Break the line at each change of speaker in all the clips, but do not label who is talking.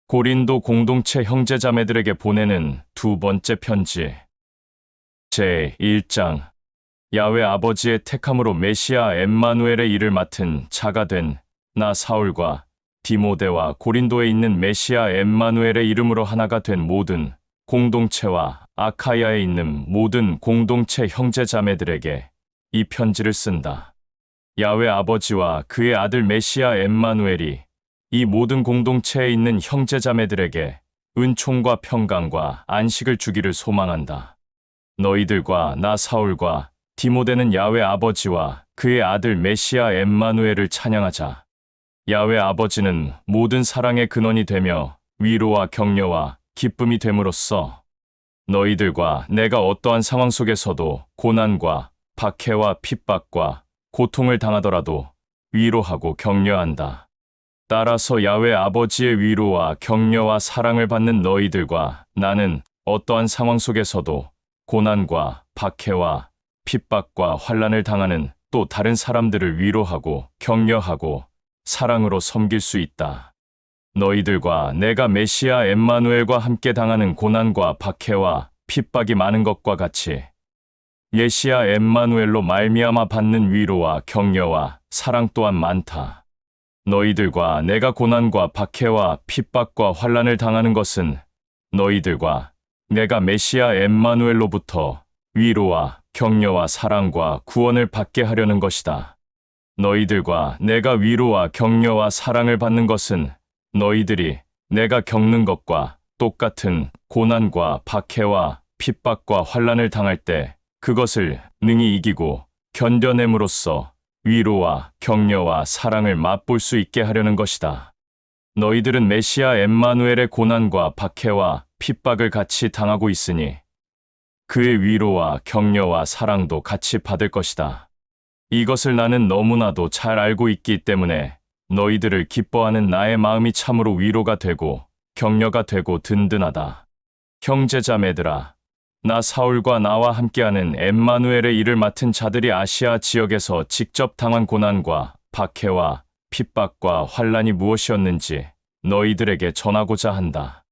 고린도 공동체 형제자매들에게 보내는 두 번째 편지. 제1장. 야훼 아버지의 택함으로 메시아 엠마누엘의 일을 맡은 자가 된 나 사울과 디모데와 고린도에 있는 메시아 엠마누엘의 이름으로 하나가 된 모든 공동체와 아카야에 있는 모든 공동체 형제자매들에게 이 편지를 쓴다. 야훼 아버지와 그의 아들 메시아 엠마누엘이 이 모든 공동체에 있는 형제자매들에게 은총과 평강과 안식을 주기를 소망한다. 너희들과 나 사울과 디모데는 야훼 아버지와 그의 아들 메시아 엠마누엘을 찬양하자. 야훼 아버지는 모든 사랑의 근원이 되며 위로와 격려와 기쁨이 됨으로써 너희들과 내가 어떠한 상황 속에서도 고난과 박해와 핍박과 고통을 당하더라도 위로하고 격려한다. 따라서 야훼 아버지의 위로와 격려와 사랑을 받는 너희들과 나는 어떠한 상황 속에서도 고난과 박해와 핍박과 환난을 당하는 또 다른 사람들을 위로하고 격려하고 사랑으로 섬길 수 있다. 너희들과 내가 메시아 엠마누엘과 함께 당하는 고난과 박해와 핍박이 많은 것과 같이 메시아 엠마누엘로 말미암아 받는 위로와 격려와 사랑 또한 많다. 너희들과 내가 고난과 박해와 핍박과 환난을 당하는 것은 너희들과 내가 메시아 엠마누엘로부터 위로와 격려와 사랑과 구원을 받게 하려는 것이다. 너희들과 내가 위로와 격려와 사랑을 받는 것은 너희들이 내가 겪는 것과 똑같은 고난과 박해와 핍박과 환난을 당할 때 그것을 능히 이기고 견뎌냄으로써 위로와 격려와 사랑을 맛볼 수 있게 하려는 것이다. 너희들은 메시아 엠마누엘의 고난과 박해와 핍박을 같이 당하고 있으니 그의 위로와 격려와 사랑도 같이 받을 것이다. 이것을 나는 너무나도 잘 알고 있기 때문에 너희들을 기뻐하는 나의 마음이 참으로 위로가 되고 격려가 되고 든든하다. 형제자매들아, 나 사울과 나와 함께하는 엠마누엘의 일을 맡은 자들이 아시아 지역에서 직접 당한 고난과 박해와 핍박과 환난이 무엇이었는지 너희들에게 전하고자 한다.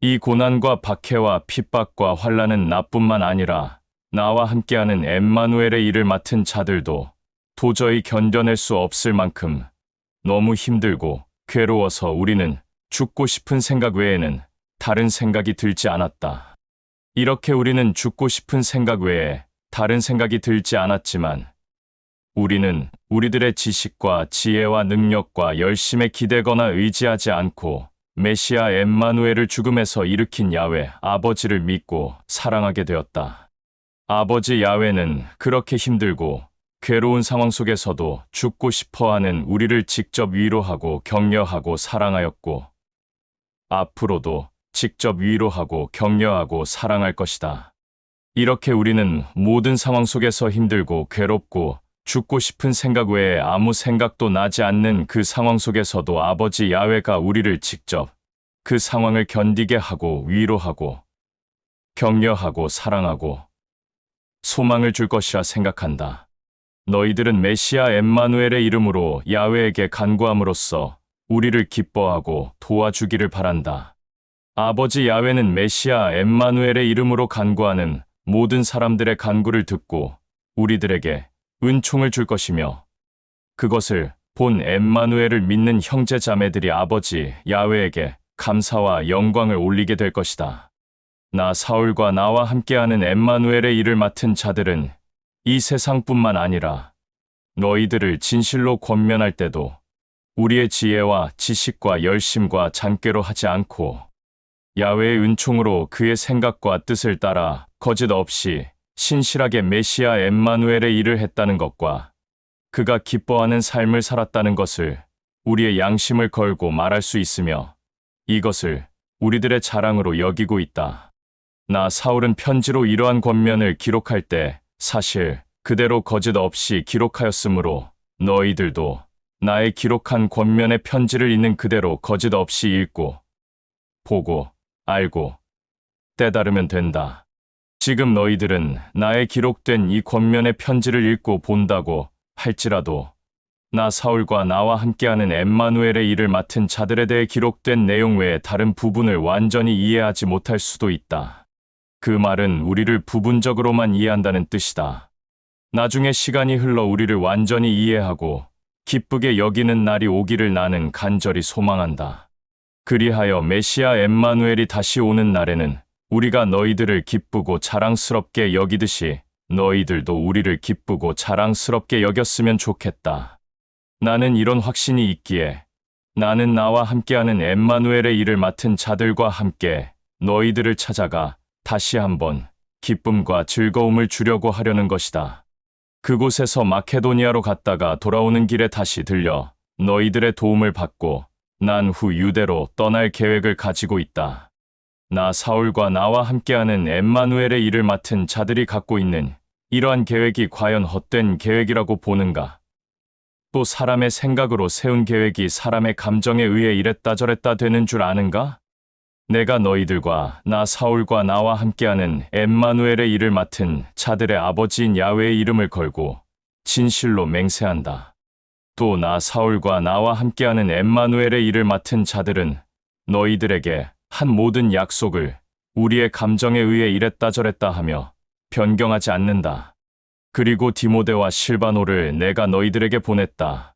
이 고난과 박해와 핍박과 환난은 나뿐만 아니라 나와 함께하는 엠마누엘의 일을 맡은 자들도 도저히 견뎌낼 수 없을 만큼 너무 힘들고 괴로워서 우리는 죽고 싶은 생각 외에는 다른 생각이 들지 않았다. 이렇게 우리는 죽고 싶은 생각 외에 다른 생각이 들지 않았지만 우리는 우리들의 지식과 지혜와 능력과 열심에 기대거나 의지하지 않고 메시아 엠마누엘을 죽음에서 일으킨 야훼 아버지를 믿고 사랑하게 되었다. 아버지 야훼는 그렇게 힘들고 괴로운 상황 속에서도 죽고 싶어하는 우리를 직접 위로하고 격려하고 사랑하였고 앞으로도 직접 위로하고 격려하고 사랑할 것이다. 이렇게 우리는 모든 상황 속에서 힘들고 괴롭고 죽고 싶은 생각 외에 아무 생각도 나지 않는 그 상황 속에서도 아버지 야훼가 우리를 직접 그 상황을 견디게 하고 위로하고 격려하고 사랑하고 소망을 줄 것이라 생각한다. 너희들은 메시아 엠마누엘의 이름으로 야훼에게 간구함으로써 우리를 기뻐하고 도와주기를 바란다. 아버지 야훼는 메시아 엠마누엘의 이름으로 간구하는 모든 사람들의 간구를 듣고 우리들에게 은총을 줄 것이며 그것을 본 엠마누엘을 믿는 형제 자매들이 아버지 야훼에게 감사와 영광을 올리게 될 것이다. 나 사울과 나와 함께하는 엠마누엘의 일을 맡은 자들은 이 세상뿐만 아니라 너희들을 진실로 권면할 때도 우리의 지혜와 지식과 열심과 잔꾀로 하지 않고 야훼의 은총으로 그의 생각과 뜻을 따라 거짓 없이 신실하게 메시아 엠마누엘의 일을 했다는 것과 그가 기뻐하는 삶을 살았다는 것을 우리의 양심을 걸고 말할 수 있으며 이것을 우리들의 자랑으로 여기고 있다. 나 사울은 편지로 이러한 권면을 기록할 때 사실 그대로 거짓 없이 기록하였으므로 너희들도 나의 기록한 권면의 편지를 있는 그대로 거짓 없이 읽고 보고 알고 깨달으면 된다. 지금 너희들은 나의 기록된 이 권면의 편지를 읽고 본다고 할지라도 나 사울과 나와 함께하는 엠마누엘의 일을 맡은 자들에 대해 기록된 내용 외에 다른 부분을 완전히 이해하지 못할 수도 있다. 그 말은 우리를 부분적으로만 이해한다는 뜻이다. 나중에 시간이 흘러 우리를 완전히 이해하고 기쁘게 여기는 날이 오기를 나는 간절히 소망한다. 그리하여 메시아 엠마누엘이 다시 오는 날에는 우리가 너희들을 기쁘고 자랑스럽게 여기듯이 너희들도 우리를 기쁘고 자랑스럽게 여겼으면 좋겠다. 나는 이런 확신이 있기에 나는 나와 함께하는 엠마누엘의 일을 맡은 자들과 함께 너희들을 찾아가 다시 한번 기쁨과 즐거움을 주려고 하려는 것이다. 그곳에서 마케도니아로 갔다가 돌아오는 길에 다시 들려 너희들의 도움을 받고 난 후 유대로 떠날 계획을 가지고 있다. 나 사울과 나와 함께하는 엠마누엘의 일을 맡은 자들이 갖고 있는 이러한 계획이 과연 헛된 계획이라고 보는가? 또 사람의 생각으로 세운 계획이 사람의 감정에 의해 이랬다 저랬다 되는 줄 아는가? 내가 너희들과 나 사울과 나와 함께하는 엠마누엘의 일을 맡은 자들의 아버지인 야훼의 이름을 걸고 진실로 맹세한다. 또 나 사울과 나와 함께하는 엠마누엘의 일을 맡은 자들은 너희들에게 한 모든 약속을 우리의 감정에 의해 이랬다 저랬다 하며 변경하지 않는다. 그리고 디모데와 실바노를 내가 너희들에게 보냈다.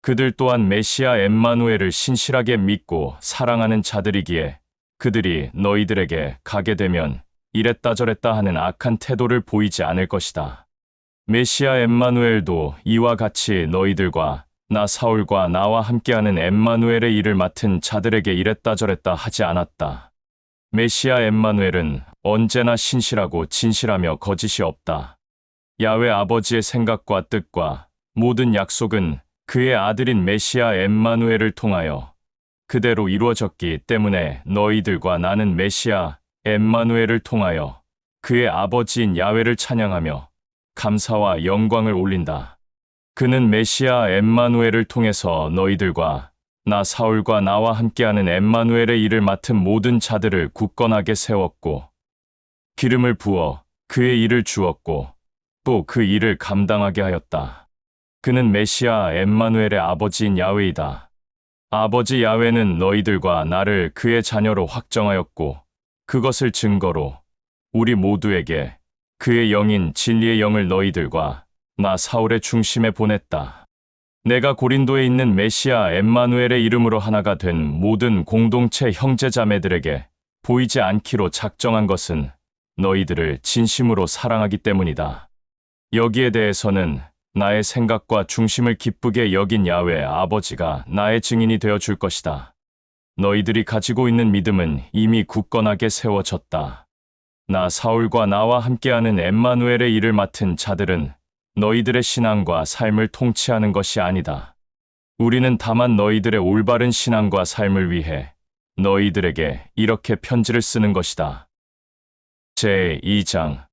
그들 또한 메시아 엠마누엘을 신실하게 믿고 사랑하는 자들이기에 그들이 너희들에게 가게 되면 이랬다 저랬다 하는 악한 태도를 보이지 않을 것이다. 메시아 엠마누엘도 이와 같이 너희들과 나 사울과 나와 함께하는 엠마누엘의 일을 맡은 자들에게 이랬다 저랬다 하지 않았다. 메시아 엠마누엘은 언제나 신실하고 진실하며 거짓이 없다. 야훼 아버지의 생각과 뜻과 모든 약속은 그의 아들인 메시아 엠마누엘을 통하여 그대로 이루어졌기 때문에 너희들과 나는 메시아 엠마누엘을 통하여 그의 아버지인 야훼를 찬양하며 감사와 영광을 올린다. 그는 메시아 엠마누엘을 통해서 너희들과 나 사울과 나와 함께하는 엠마누엘의 일을 맡은 모든 자들을 굳건하게 세웠고 기름을 부어 그의 일을 주었고 또 그 일을 감당하게 하였다. 그는 메시아 엠마누엘의 아버지인 야훼이다. 아버지 야훼는 너희들과 나를 그의 자녀로 확정하였고 그것을 증거로 우리 모두에게 그의 영인 진리의 영을 너희들과 나 사울의 중심에 보냈다. 내가 고린도에 있는 메시아 엠마누엘의 이름으로 하나가 된 모든 공동체 형제자매들에게 보이지 않기로 작정한 것은 너희들을 진심으로 사랑하기 때문이다. 여기에 대해서는 나의 생각과 중심을 기쁘게 여긴 야훼 아버지가 나의 증인이 되어 줄 것이다. 너희들이 가지고 있는 믿음은 이미 굳건하게 세워졌다. 나 사울과 나와 함께하는 엠마누엘의 일을 맡은 자들은 너희들의 신앙과 삶을 통치하는 것이 아니다. 우리는 다만 너희들의 올바른 신앙과 삶을 위해 너희들에게 이렇게 편지를 쓰는 것이다. 제2장.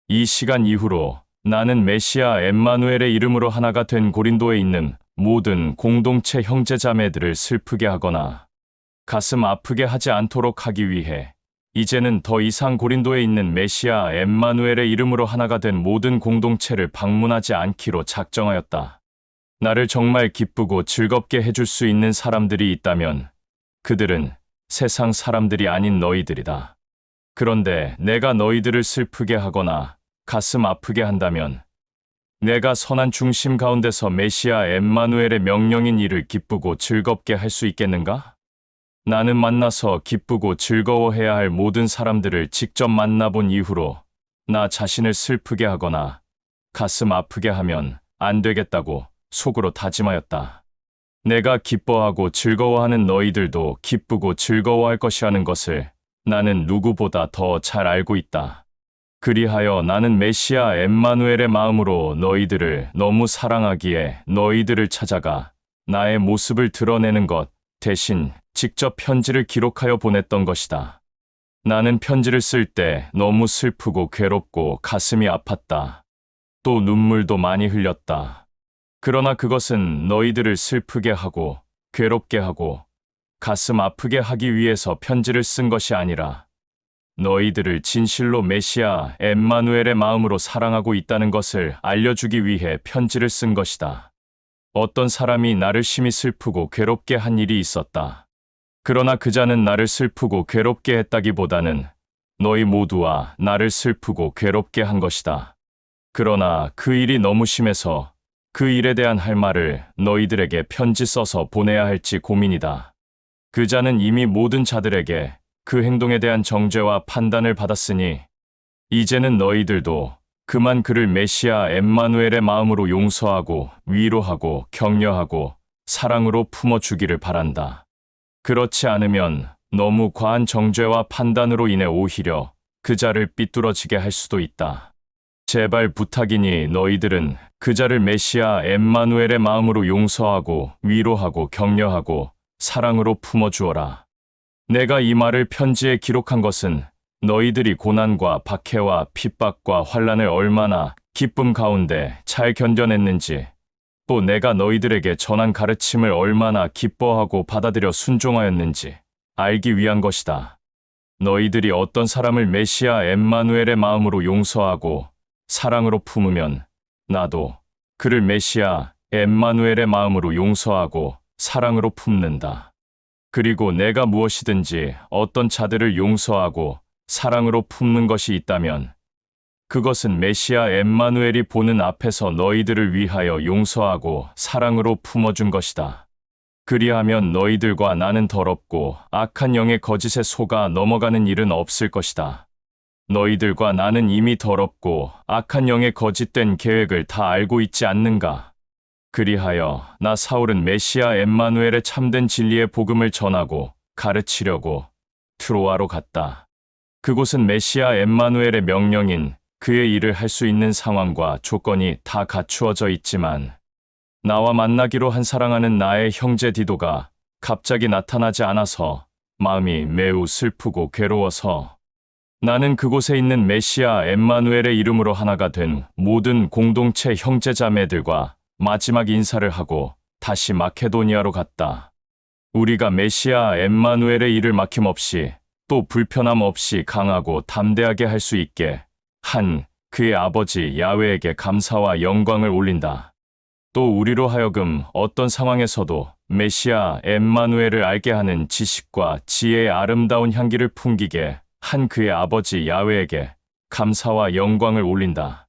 이 시간 이후로 나는 메시아 엠마누엘의 이름으로 하나가 된 고린도에 있는 모든 공동체 형제자매들을 슬프게 하거나 가슴 아프게 하지 않도록 하기 위해 이제는 더 이상 고린도에 있는 메시아 엠마누엘의 이름으로 하나가 된 모든 공동체를 방문하지 않기로 작정하였다. 나를 정말 기쁘고 즐겁게 해줄 수 있는 사람들이 있다면 그들은 세상 사람들이 아닌 너희들이다. 그런데 내가 너희들을 슬프게 하거나 가슴 아프게 한다면 내가 선한 중심 가운데서 메시아 엠마누엘의 명령인 일을 기쁘고 즐겁게 할 수 있겠는가? 나는 만나서 기쁘고 즐거워해야 할 모든 사람들을 직접 만나본 이후로 나 자신을 슬프게 하거나 가슴 아프게 하면 안 되겠다고 속으로 다짐하였다. 내가 기뻐하고 즐거워하는 너희들도 기쁘고 즐거워할 것이라는 것을 나는 누구보다 더 잘 알고 있다. 그리하여 나는 메시아 엠마누엘의 마음으로 너희들을 너무 사랑하기에 너희들을 찾아가 나의 모습을 드러내는 것 대신 직접 편지를 기록하여 보냈던 것이다. 나는 편지를 쓸 때 너무 슬프고 괴롭고 가슴이 아팠다. 또 눈물도 많이 흘렸다. 그러나 그것은 너희들을 슬프게 하고 괴롭게 하고 가슴 아프게 하기 위해서 편지를 쓴 것이 아니라 너희들을 진실로 메시아 엠마누엘의 마음으로 사랑하고 있다는 것을 알려주기 위해 편지를 쓴 것이다. 어떤 사람이 나를 심히 슬프고 괴롭게 한 일이 있었다. 그러나 그 자는 나를 슬프고 괴롭게 했다기보다는 너희 모두와 나를 슬프고 괴롭게 한 것이다. 그러나 그 일이 너무 심해서 그 일에 대한 할 말을 너희들에게 편지 써서 보내야 할지 고민이다. 그 자는 이미 모든 자들에게 그 행동에 대한 정죄와 판단을 받았으니 이제는 너희들도 그만 그를 메시아 엠마누엘의 마음으로 용서하고 위로하고 격려하고 사랑으로 품어주기를 바란다. 그렇지 않으면 너무 과한 정죄와 판단으로 인해 오히려 그 자를 삐뚤어지게 할 수도 있다. 제발 부탁이니 너희들은 그 자를 메시아 엠마누엘의 마음으로 용서하고 위로하고 격려하고 사랑으로 품어주어라. 내가 이 말을 편지에 기록한 것은 너희들이 고난과 박해와 핍박과 환난을 얼마나 기쁨 가운데 잘 견뎌냈는지, 또 내가 너희들에게 전한 가르침을 얼마나 기뻐하고 받아들여 순종하였는지 알기 위한 것이다. 너희들이 어떤 사람을 메시아 엠마누엘의 마음으로 용서하고 사랑으로 품으면 나도 그를 메시아 엠마누엘의 마음으로 용서하고 사랑으로 품는다. 그리고 내가 무엇이든지 어떤 자들을 용서하고 사랑으로 품는 것이 있다면 그것은 메시아 엠마누엘이 보는 앞에서 너희들을 위하여 용서하고 사랑으로 품어준 것이다. 그리하면 너희들과 나는 더럽고 악한 영의 거짓에 속아 넘어가는 일은 없을 것이다. 너희들과 나는 이미 더럽고 악한 영의 거짓된 계획을 다 알고 있지 않는가? 그리하여 나 사울은 메시아 엠마누엘의 참된 진리의 복음을 전하고 가르치려고 트로아로 갔다. 그곳은 메시아 엠마누엘의 명령인 그의 일을 할 수 있는 상황과 조건이 다 갖추어져 있지만 나와 만나기로 한 사랑하는 나의 형제 디도가 갑자기 나타나지 않아서 마음이 매우 슬프고 괴로워서 나는 그곳에 있는 메시아 엠마누엘의 이름으로 하나가 된 모든 공동체 형제자매들과 마지막 인사를 하고 다시 마케도니아로 갔다. 우리가 메시아 엠마누엘의 일을 막힘없이 또 불편함 없이 강하고 담대하게 할 수 있게 한 그의 아버지 야훼에게 감사와 영광을 올린다. 또 우리로 하여금 어떤 상황에서도 메시아 엠마누엘을 알게 하는 지식과 지혜의 아름다운 향기를 풍기게 한 그의 아버지 야훼에게 감사와 영광을 올린다.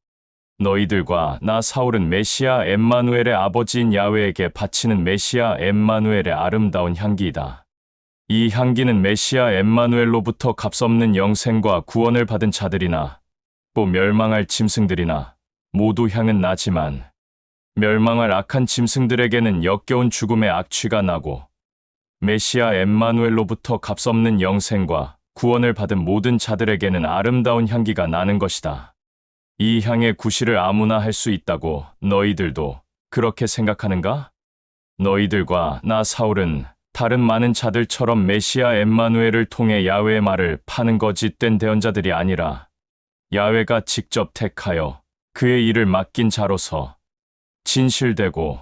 너희들과 나 사울은 메시아 엠마누엘의 아버지인 야훼에게 바치는 메시아 엠마누엘의 아름다운 향기이다. 이 향기는 메시아 엠마누엘로부터 값없는 영생과 구원을 받은 자들이나 또 멸망할 짐승들이나 모두 향은 나지만 멸망할 악한 짐승들에게는 역겨운 죽음의 악취가 나고 메시아 엠마누엘로부터 값없는 영생과 구원을 받은 모든 자들에게는 아름다운 향기가 나는 것이다. 이 향의 구실을 아무나 할 수 있다고 너희들도 그렇게 생각하는가? 너희들과 나 사울은 다른 많은 자들처럼 메시아 엠마누엘을 통해 야훼의 말을 파는 거짓된 대언자들이 아니라 야훼가 직접 택하여 그의 일을 맡긴 자로서 진실되고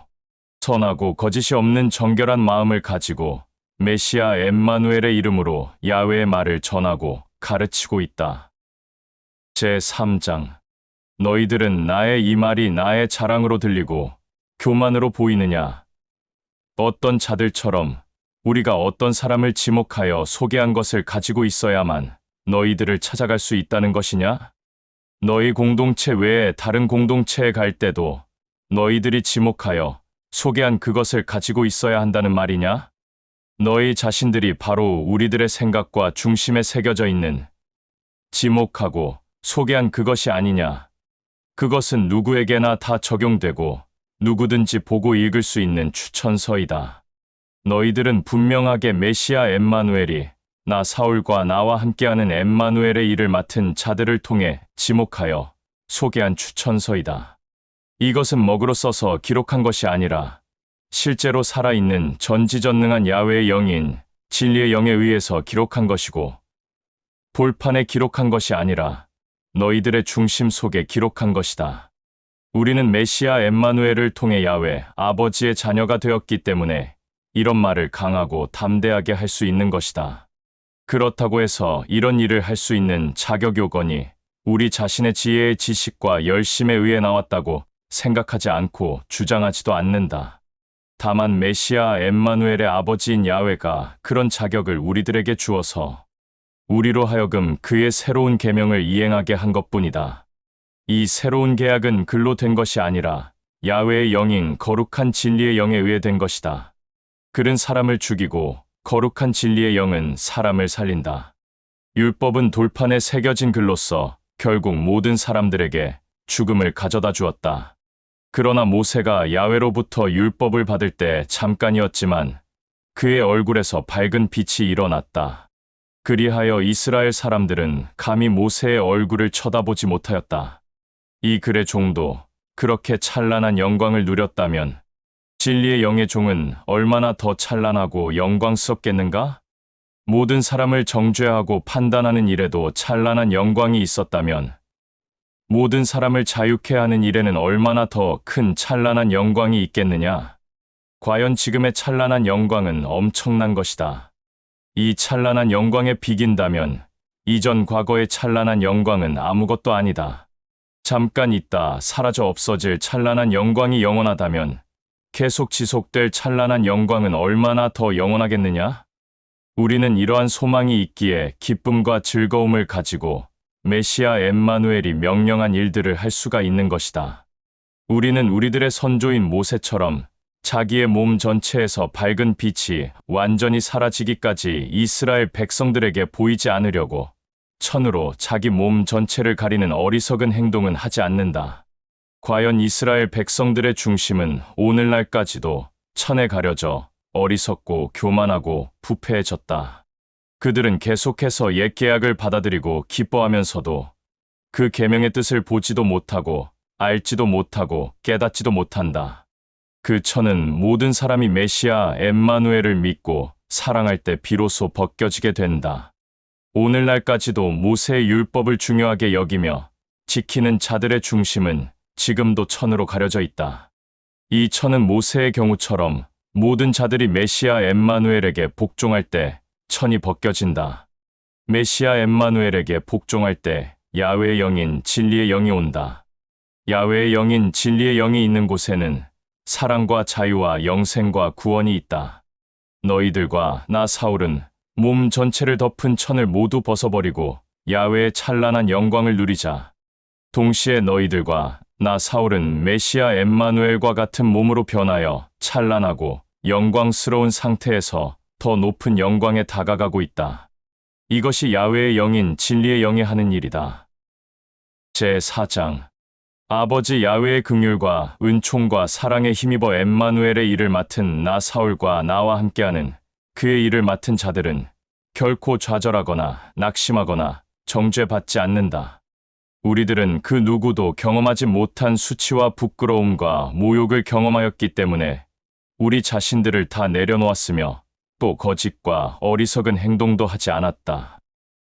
선하고 거짓이 없는 정결한 마음을 가지고 메시아 엠마누엘의 이름으로 야훼의 말을 전하고 가르치고 있다. 제3장 너희들은 나의 이 말이 나의 자랑으로 들리고 교만으로 보이느냐? 어떤 자들처럼 우리가 어떤 사람을 지목하여 소개한 것을 가지고 있어야만 너희들을 찾아갈 수 있다는 것이냐? 너희 공동체 외에 다른 공동체에 갈 때도 너희들이 지목하여 소개한 그것을 가지고 있어야 한다는 말이냐? 너희 자신들이 바로 우리들의 생각과 중심에 새겨져 있는 지목하고 소개한 그것이 아니냐? 그것은 누구에게나 다 적용되고 누구든지 보고 읽을 수 있는 추천서이다. 너희들은 분명하게 메시아 엠마누엘이 나 사울과 나와 함께하는 엠마누엘의 일을 맡은 자들을 통해 지목하여 소개한 추천서이다. 이것은 먹으로 써서 기록한 것이 아니라 실제로 살아있는 전지전능한 야훼의 영인 진리의 영에 의해서 기록한 것이고 볼판에 기록한 것이 아니라 너희들의 중심 속에 기록한 것이다. 우리는 메시아 엠마누엘을 통해 야훼 아버지의 자녀가 되었기 때문에 이런 말을 강하고 담대하게 할 수 있는 것이다. 그렇다고 해서 이런 일을 할 수 있는 자격 요건이 우리 자신의 지혜의 지식과 열심에 의해 나왔다고 생각하지 않고 주장하지도 않는다. 다만 메시아 엠마누엘의 아버지인 야훼가 그런 자격을 우리들에게 주어서 우리로 하여금 그의 새로운 계명을 이행하게 한 것뿐이다. 이 새로운 계약은 글로 된 것이 아니라 야훼의 영인 거룩한 진리의 영에 의해 된 것이다. 글은 사람을 죽이고 거룩한 진리의 영은 사람을 살린다. 율법은 돌판에 새겨진 글로써 결국 모든 사람들에게 죽음을 가져다 주었다. 그러나 모세가 야훼로부터 율법을 받을 때 잠깐이었지만 그의 얼굴에서 밝은 빛이 일어났다. 그리하여 이스라엘 사람들은 감히 모세의 얼굴을 쳐다보지 못하였다. 이 글의 종도 그렇게 찬란한 영광을 누렸다면 진리의 영의 종은 얼마나 더 찬란하고 영광스럽겠는가? 모든 사람을 정죄하고 판단하는 일에도 찬란한 영광이 있었다면 모든 사람을 자유케 하는 일에는 얼마나 더 큰 찬란한 영광이 있겠느냐? 과연 지금의 찬란한 영광은 엄청난 것이다. 이 찬란한 영광에 비긴다면 이전 과거의 찬란한 영광은 아무것도 아니다. 잠깐 있다 사라져 없어질 찬란한 영광이 영원하다면 계속 지속될 찬란한 영광은 얼마나 더 영원하겠느냐? 우리는 이러한 소망이 있기에 기쁨과 즐거움을 가지고 메시아 엠마누엘이 명령한 일들을 할 수가 있는 것이다. 우리는 우리들의 선조인 모세처럼 자기의 몸 전체에서 밝은 빛이 완전히 사라지기까지 이스라엘 백성들에게 보이지 않으려고 천으로 자기 몸 전체를 가리는 어리석은 행동은 하지 않는다. 과연 이스라엘 백성들의 중심은 오늘날까지도 천에 가려져 어리석고 교만하고 부패해졌다. 그들은 계속해서 옛 계약을 받아들이고 기뻐하면서도 그 계명의 뜻을 보지도 못하고 알지도 못하고 깨닫지도 못한다. 그 천은 모든 사람이 메시아 엠마누엘을 믿고 사랑할 때 비로소 벗겨지게 된다. 오늘날까지도 모세의 율법을 중요하게 여기며 지키는 자들의 중심은 지금도 천으로 가려져 있다. 이 천은 모세의 경우처럼 모든 자들이 메시아 엠마누엘에게 복종할 때 천이 벗겨진다. 메시아 엠마누엘에게 복종할 때 야훼의 영인 진리의 영이 온다. 야훼의 영인 진리의 영이 있는 곳에는 사랑과 자유와 영생과 구원이 있다. 너희들과 나 사울은 몸 전체를 덮은 천을 모두 벗어버리고 야훼의 찬란한 영광을 누리자. 동시에 너희들과 나 사울은 메시아 엠마누엘과 같은 몸으로 변하여 찬란하고 영광스러운 상태에서 더 높은 영광에 다가가고 있다. 이것이 야훼의 영인 진리의 영이 하는 일이다. 제4장 아버지 야훼의 긍휼과 은총과 사랑에 힘입어 엠마누엘의 일을 맡은 나 사울과 나와 함께하는 그의 일을 맡은 자들은 결코 좌절하거나 낙심하거나 정죄받지 않는다. 우리들은 그 누구도 경험하지 못한 수치와 부끄러움과 모욕을 경험하였기 때문에 우리 자신들을 다 내려놓았으며 또 거짓과 어리석은 행동도 하지 않았다.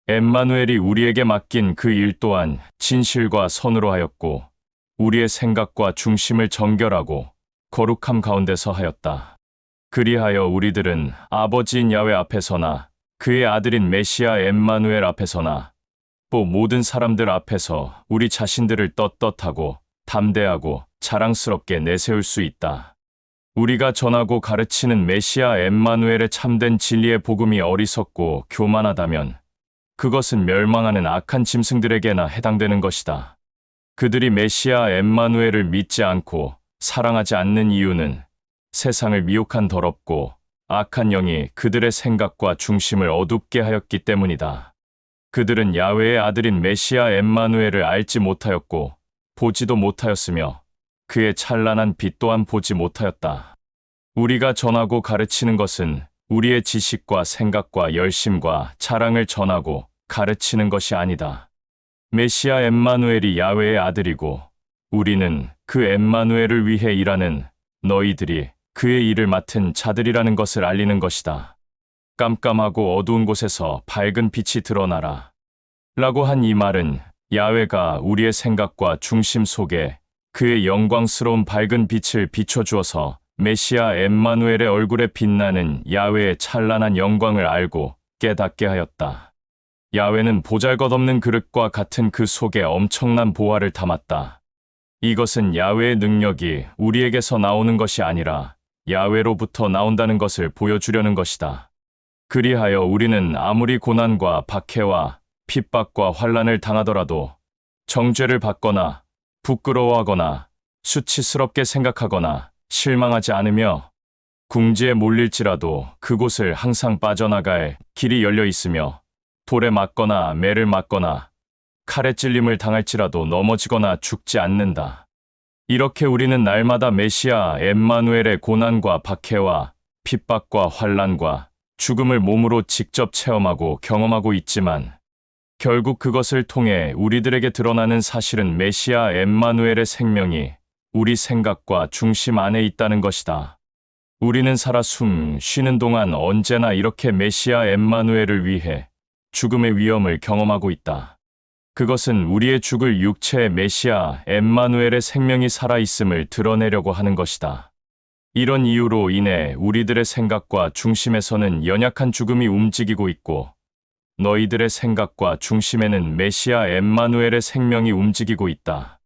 엠마누엘이 우리에게 맡긴 그 일 또한 진실과 선으로 하였고 우리의 생각과 중심을 정결하고 거룩함 가운데서 하였다. 그리하여 우리들은 아버지인 야훼 앞에서나 그의 아들인 메시아 엠마누엘 앞에서나 또 모든 사람들 앞에서 우리 자신들을 떳떳하고 담대하고 자랑스럽게 내세울 수 있다. 우리가 전하고 가르치는 메시아 엠마누엘의 참된 진리의 복음이 어리석고 교만하다면 그것은 멸망하는 악한 짐승들에게나 해당되는 것이다. 그들이 메시아 엠마누엘을 믿지 않고 사랑하지 않는 이유는 세상을 미혹한 더럽고 악한 영이 그들의 생각과 중심을 어둡게 하였기 때문이다. 그들은 야훼의 아들인 메시아 엠마누엘을 알지 못하였고 보지도 못하였으며 그의 찬란한 빛 또한 보지 못하였다. 우리가 전하고 가르치는 것은 우리의 지식과 생각과 열심과 자랑을 전하고 가르치는 것이 아니다. 메시아 엠마누엘이 야훼의 아들이고 우리는 그 엠마누엘을 위해 일하는 너희들이 그의 일을 맡은 자들이라는 것을 알리는 것이다. 깜깜하고 어두운 곳에서 밝은 빛이 드러나라. 라고 한 이 말은 야훼가 우리의 생각과 중심 속에 그의 영광스러운 밝은 빛을 비춰주어서 메시아 엠마누엘의 얼굴에 빛나는 야훼의 찬란한 영광을 알고 깨닫게 하였다. 야훼는 보잘것없는 그릇과 같은 그 속에 엄청난 보화를 담았다. 이것은 야훼의 능력이 우리에게서 나오는 것이 아니라 야훼로부터 나온다는 것을 보여주려는 것이다. 그리하여 우리는 아무리 고난과 박해와 핍박과 환난을 당하더라도 정죄를 받거나 부끄러워하거나 수치스럽게 생각하거나 실망하지 않으며 궁지에 몰릴지라도 그곳을 항상 빠져나갈 길이 열려 있으며 돌에 맞거나 매를 맞거나 칼에 찔림을 당할지라도 넘어지거나 죽지 않는다. 이렇게 우리는 날마다 메시아 엠마누엘의 고난과 박해와 핍박과 환난과 죽음을 몸으로 직접 체험하고 경험하고 있지만 결국 그것을 통해 우리들에게 드러나는 사실은 메시아 엠마누엘의 생명이 우리 생각과 중심 안에 있다는 것이다. 우리는 살아 숨 쉬는 동안 언제나 이렇게 메시아 엠마누엘을 위해 죽음의 위험을 경험하고 있다. 그것은 우리의 죽을 육체의 메시아 엠마누엘의 생명이 살아있음을 드러내려고 하는 것이다. 이런 이유로 인해 우리들의 생각과 중심에서는 연약한 죽음이 움직이고 있고 너희들의 생각과 중심에는 메시아 엠마누엘의 생명이 움직이고 있다.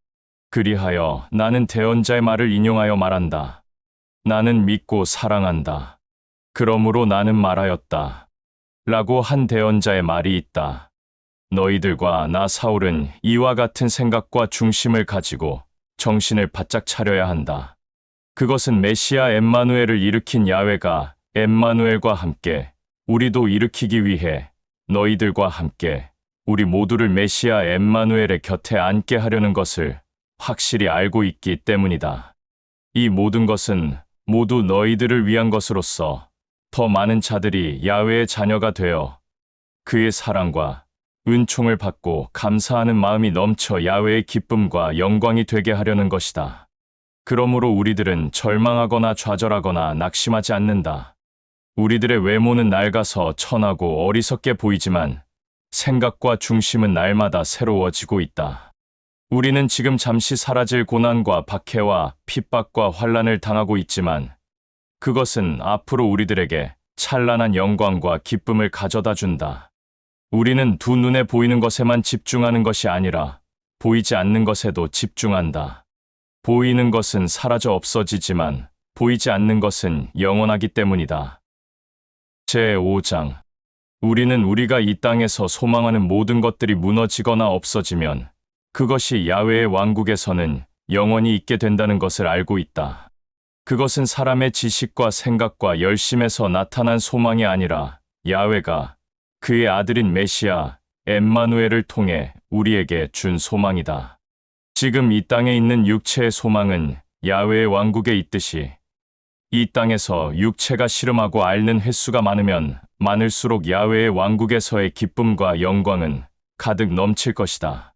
그리하여 나는 대언자의 말을 인용하여 말한다. 나는 믿고 사랑한다. 그러므로 나는 말하였다. 라고 한 대언자의 말이 있다. 너희들과 나 사울은 이와 같은 생각과 중심을 가지고 정신을 바짝 차려야 한다. 그것은 메시아 엠마누엘을 일으킨 야훼가 엠마누엘과 함께 우리도 일으키기 위해 너희들과 함께 우리 모두를 메시아 엠마누엘의 곁에 앉게 하려는 것을 확실히 알고 있기 때문이다. 이 모든 것은 모두 너희들을 위한 것으로서 더 많은 자들이 야훼의 자녀가 되어 그의 사랑과 은총을 받고 감사하는 마음이 넘쳐 야훼의 기쁨과 영광이 되게 하려는 것이다. 그러므로 우리들은 절망하거나 좌절하거나 낙심하지 않는다. 우리들의 외모는 낡아서 천하고 어리석게 보이지만 생각과 중심은 날마다 새로워지고 있다. 우리는 지금 잠시 사라질 고난과 박해와 핍박과 환난을 당하고 있지만 그것은 앞으로 우리들에게 찬란한 영광과 기쁨을 가져다 준다. 우리는 두 눈에 보이는 것에만 집중하는 것이 아니라 보이지 않는 것에도 집중한다. 보이는 것은 사라져 없어지지만 보이지 않는 것은 영원하기 때문이다. 제5장 우리는 우리가 이 땅에서 소망하는 모든 것들이 무너지거나 없어지면 그것이 야훼의 왕국에서는 영원히 있게 된다는 것을 알고 있다. 그것은 사람의 지식과 생각과 열심에서 나타난 소망이 아니라 야훼가 그의 아들인 메시아 엠마누엘을 통해 우리에게 준 소망이다. 지금 이 땅에 있는 육체의 소망은 야훼의 왕국에 있듯이 이 땅에서 육체가 씨름하고 앓는 횟수가 많으면 많을수록 야훼의 왕국에서의 기쁨과 영광은 가득 넘칠 것이다.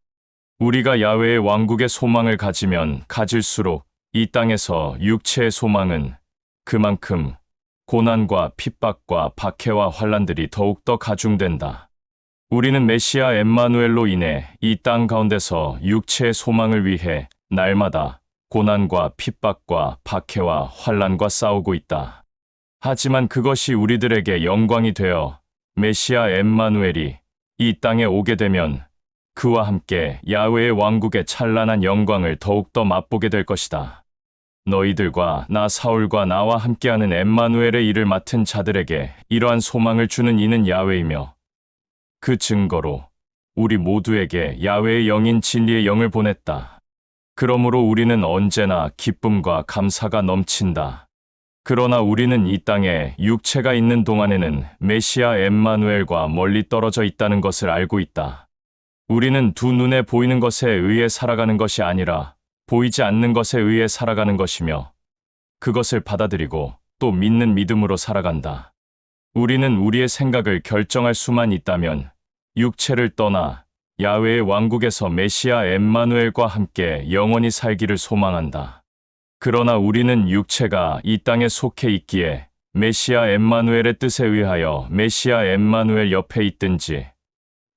우리가 야훼의 왕국의 소망을 가지면 가질수록 이 땅에서 육체의 소망은 그만큼 고난과 핍박과 박해와 환난들이 더욱더 가중된다. 우리는 메시아 엠마누엘로 인해 이 땅 가운데서 육체의 소망을 위해 날마다 고난과 핍박과 박해와 환난과 싸우고 있다. 하지만 그것이 우리들에게 영광이 되어 메시아 엠마누엘이 이 땅에 오게 되면 그와 함께 야훼의 왕국의 찬란한 영광을 더욱더 맛보게 될 것이다. 너희들과 나 사울과 나와 함께하는 엠마누엘의 일을 맡은 자들에게 이러한 소망을 주는 이는 야훼이며 그 증거로 우리 모두에게 야훼의 영인 진리의 영을 보냈다. 그러므로 우리는 언제나 기쁨과 감사가 넘친다. 그러나 우리는 이 땅에 육체가 있는 동안에는 메시아 엠마누엘과 멀리 떨어져 있다는 것을 알고 있다. 우리는 두 눈에 보이는 것에 의해 살아가는 것이 아니라 보이지 않는 것에 의해 살아가는 것이며 그것을 받아들이고 또 믿는 믿음으로 살아간다. 우리는 우리의 생각을 결정할 수만 있다면 육체를 떠나 야훼의 왕국에서 메시아 엠마누엘과 함께 영원히 살기를 소망한다. 그러나 우리는 육체가 이 땅에 속해 있기에 메시아 엠마누엘의 뜻에 의하여 메시아 엠마누엘 옆에 있든지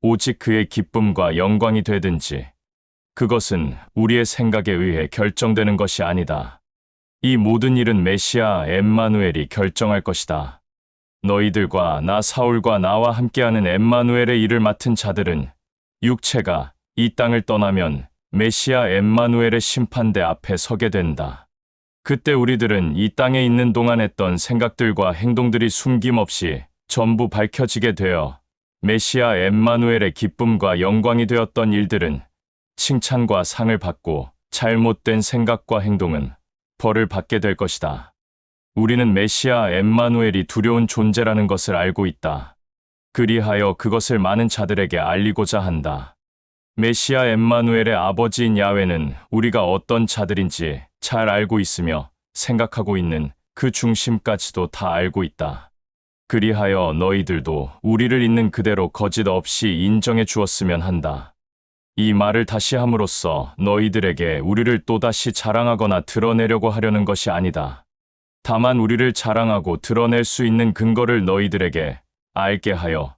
오직 그의 기쁨과 영광이 되든지 그것은 우리의 생각에 의해 결정되는 것이 아니다. 이 모든 일은 메시아 엠마누엘이 결정할 것이다. 너희들과 나 사울과 나와 함께하는 엠마누엘의 일을 맡은 자들은 육체가 이 땅을 떠나면 메시아 엠마누엘의 심판대 앞에 서게 된다. 그때 우리들은 이 땅에 있는 동안 했던 생각들과 행동들이 숨김없이 전부 밝혀지게 되어 메시아 엠마누엘의 기쁨과 영광이 되었던 일들은 칭찬과 상을 받고 잘못된 생각과 행동은 벌을 받게 될 것이다. 우리는 메시아 엠마누엘이 두려운 존재라는 것을 알고 있다. 그리하여 그것을 많은 자들에게 알리고자 한다. 메시아 엠마누엘의 아버지인 야훼는 우리가 어떤 자들인지 잘 알고 있으며 생각하고 있는 그 중심까지도 다 알고 있다. 그리하여 너희들도 우리를 있는 그대로 거짓 없이 인정해 주었으면 한다. 이 말을 다시 함으로써 너희들에게 우리를 또다시 자랑하거나 드러내려고 하려는 것이 아니다. 다만 우리를 자랑하고 드러낼 수 있는 근거를 너희들에게 알게 하여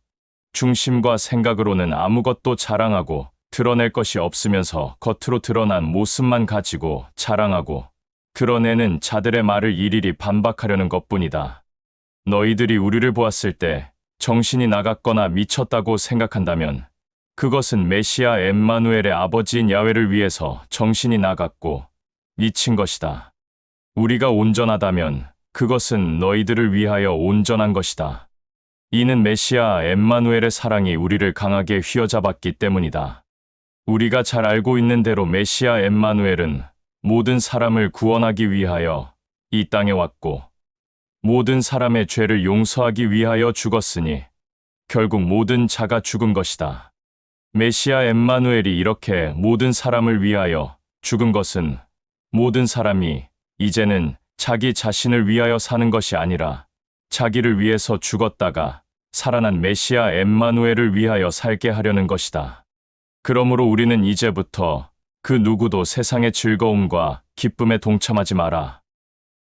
중심과 생각으로는 아무것도 자랑하고 드러낼 것이 없으면서 겉으로 드러난 모습만 가지고 자랑하고 드러내는 자들의 말을 일일이 반박하려는 것뿐이다. 너희들이 우리를 보았을 때 정신이 나갔거나 미쳤다고 생각한다면 그것은 메시아 엠마누엘의 아버지인 야훼를 위해서 정신이 나갔고 미친 것이다. 우리가 온전하다면 그것은 너희들을 위하여 온전한 것이다. 이는 메시아 엠마누엘의 사랑이 우리를 강하게 휘어잡았기 때문이다. 우리가 잘 알고 있는 대로 메시아 엠마누엘은 모든 사람을 구원하기 위하여 이 땅에 왔고 모든 사람의 죄를 용서하기 위하여 죽었으니 결국 모든 자가 죽은 것이다. 메시아 엠마누엘이 이렇게 모든 사람을 위하여 죽은 것은 모든 사람이 이제는 자기 자신을 위하여 사는 것이 아니라 자기를 위해서 죽었다가 살아난 메시아 엠마누엘을 위하여 살게 하려는 것이다. 그러므로 우리는 이제부터 그 누구도 세상의 즐거움과 기쁨에 동참하지 마라.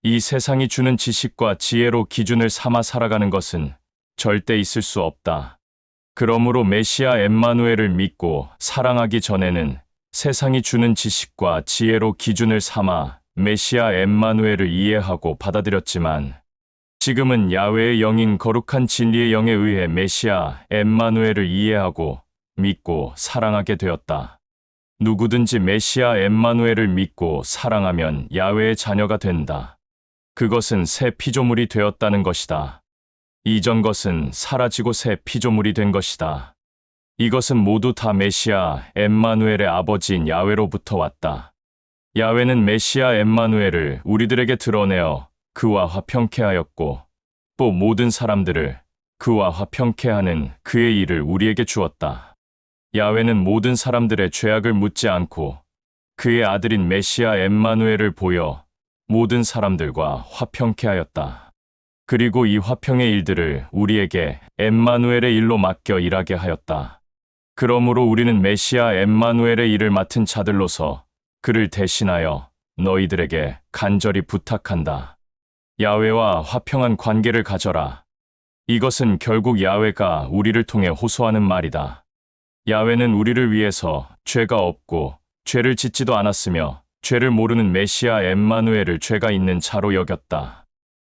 이 세상이 주는 지식과 지혜로 기준을 삼아 살아가는 것은 절대 있을 수 없다. 그러므로 메시아 엠마누엘을 믿고 사랑하기 전에는 세상이 주는 지식과 지혜로 기준을 삼아 메시아 엠마누엘을 이해하고 받아들였지만 지금은 야훼의 영인 거룩한 진리의 영에 의해 메시아 엠마누엘을 이해하고 믿고 사랑하게 되었다. 누구든지 메시아 엠마누엘을 믿고 사랑하면 야훼의 자녀가 된다. 그것은 새 피조물이 되었다는 것이다. 이전 것은 사라지고 새 피조물이 된 것이다. 이것은 모두 다 메시아 엠마누엘의 아버지인 야훼로부터 왔다. 야훼는 메시아 엠마누엘을 우리들에게 드러내어 그와 화평케 하였고 또 모든 사람들을 그와 화평케 하는 그의 일을 우리에게 주었다. 야훼는 모든 사람들의 죄악을 묻지 않고 그의 아들인 메시아 엠마누엘을 보여 모든 사람들과 화평케 하였다. 그리고 이 화평의 일들을 우리에게 엠마누엘의 일로 맡겨 일하게 하였다. 그러므로 우리는 메시아 엠마누엘의 일을 맡은 자들로서 그를 대신하여 너희들에게 간절히 부탁한다. 야훼와 화평한 관계를 가져라. 이것은 결국 야훼가 우리를 통해 호소하는 말이다. 야훼는 우리를 위해서 죄가 없고 죄를 짓지도 않았으며 죄를 모르는 메시아 엠마누엘을 죄가 있는 자로 여겼다.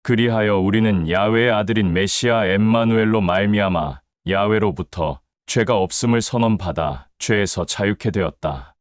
그리하여 우리는 야훼의 아들인 메시아 엠마누엘로 말미암아 야훼로부터 죄가 없음을 선언받아 죄에서 자유케 되었다.